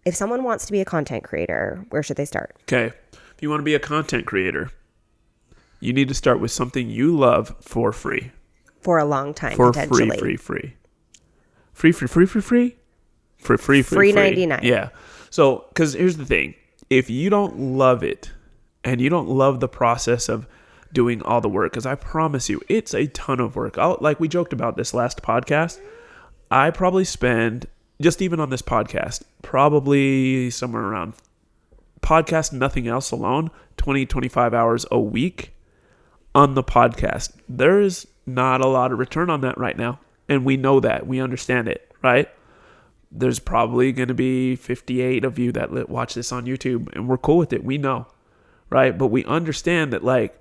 if someone wants to be a content creator, where should they start? Okay. If you want to be a content creator, you need to start with something you love for free. For a long time, For potentially. free. For free. 99. Yeah. So, because here's the thing. If you don't love it and you don't love the process of doing all the work, because I promise you, it's a ton of work. Like we joked about this last podcast, I probably spend, just even on this podcast, probably somewhere around podcast, nothing else alone, 20, 25 hours a week on the podcast. There is not a lot of return on that right now. And we know that. We understand it, right? There's probably going to be 58 of you that watch this on YouTube, and we're cool with it. We know, right? But we understand that, like,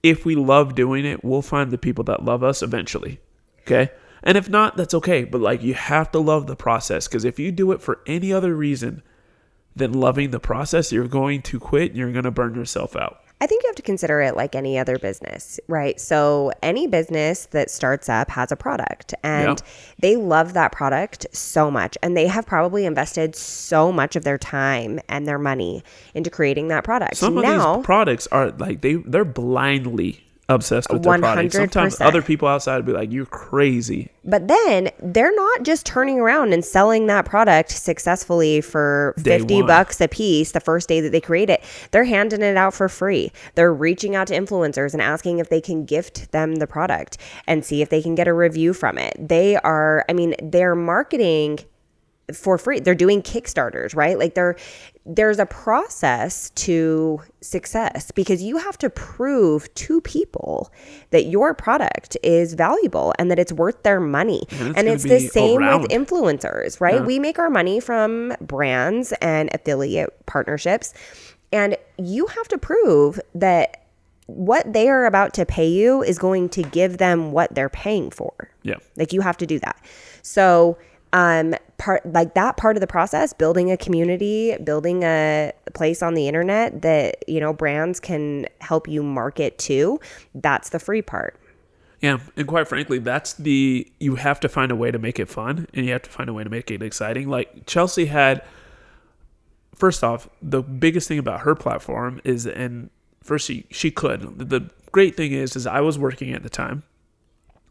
if we love doing it, we'll find the people that love us eventually, okay? And if not, that's okay. But, like, you have to love the process, because if you do it for any other reason than loving the process, you're going to quit and you're going to burn yourself out. I think you have to consider it like any other business, right? So any business that starts up has a product, and they love that product so much, and they have probably invested so much of their time and their money into creating that product. Some of these products are like they're blindly obsessed with their 100%. product. Sometimes other people outside would be like, "You're crazy." But then they're not just turning around and selling that product successfully for $50 a piece the first day that they create it. They're handing it out for free. They're reaching out to influencers and asking if they can gift them the product and see if they can get a review from it. They're marketing for free. They're doing Kickstarters, right? Like there's a process to success, because you have to prove to people that your product is valuable and that it's worth their money. And it's the same with influencers, right? Yeah. We make our money from brands and affiliate partnerships, and you have to prove that what they are about to pay you is going to give them what they're paying for. Yeah. Like, you have to do that. So part of the process, building a community, building a place on the internet that, brands can help you market to, that's the free part. Yeah. And quite frankly, you have to find a way to make it fun, and you have to find a way to make it exciting. Like Chelsea had, first off, the biggest thing about her platform is, and first she could, the great thing is I was working at the time.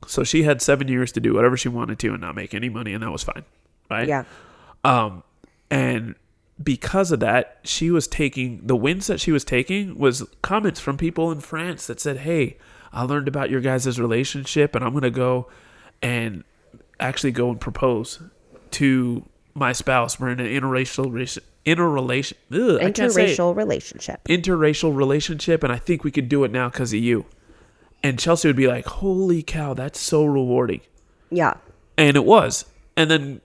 So she had 7 years to do whatever she wanted to and not make any money, and that was fine, right? Yeah. And because of that, she was taking, the wins that she was taking was comments from people in France that said, "Hey, I learned about your guys' relationship, and I'm going to go and propose to my spouse. We're in an interracial relationship, and I think we could do it now because of you." And Chelsea would be like, "Holy cow, that's so rewarding." Yeah. And it was. And then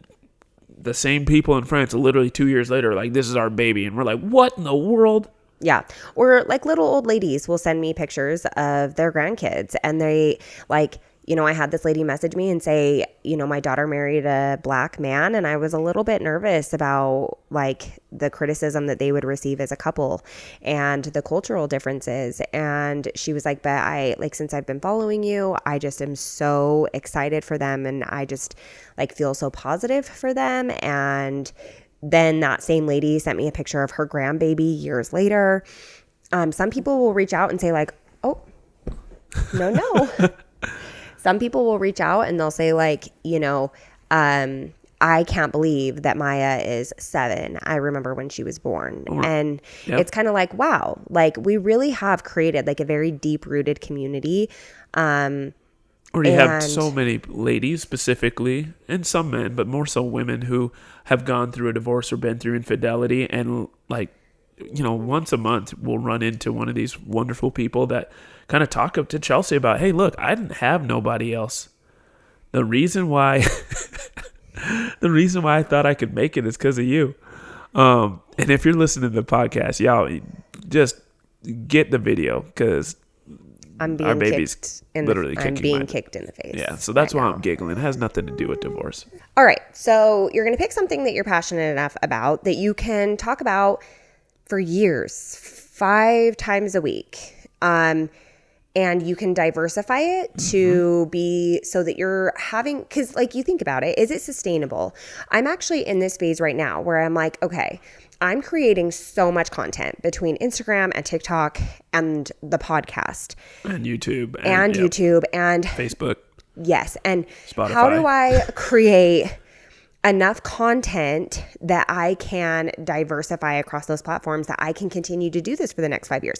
the same people in France, literally 2 years later, are like, "This is our baby." And we're like, "What in the world?" Yeah. Or like little old ladies will send me pictures of their grandkids, and they like, I had this lady message me and say, my daughter married a black man, and I was a little bit nervous about like the criticism that they would receive as a couple and the cultural differences. And she was like, "But since I've been following you, I just am so excited for them, and I just like feel so positive for them." And then that same lady sent me a picture of her grandbaby years later. Some people will reach out and say like, "Oh, no." Some people will reach out and they'll say like, "I can't believe that Maya is 7. I remember when she was born." And It's kind of like, wow, like we really have created like a very deep rooted community. Or you have so many ladies specifically, and some men, but more so women, who have gone through a divorce or been through infidelity, and like, once a month we'll run into one of these wonderful people that kind of talk up to Chelsea about, "Hey, look, I didn't have nobody else. The reason why I thought I could make it is because of you." And if you're listening to the podcast, y'all just get the video, because our baby's literally kicked in the face. Yeah, so that's why I'm giggling. It has nothing to do with divorce. All right, so you're going to pick something that you're passionate enough about that you can talk about for years, 5 times a week. and you can diversify it to be so that you're having, because like you think about it, is it sustainable? I'm actually in this phase right now where I'm like, okay, I'm creating so much content between Instagram and TikTok and the podcast and YouTube and Facebook. Yes. And Spotify. How do I create enough content that I can diversify across those platforms that I can continue to do this for the next 5 years?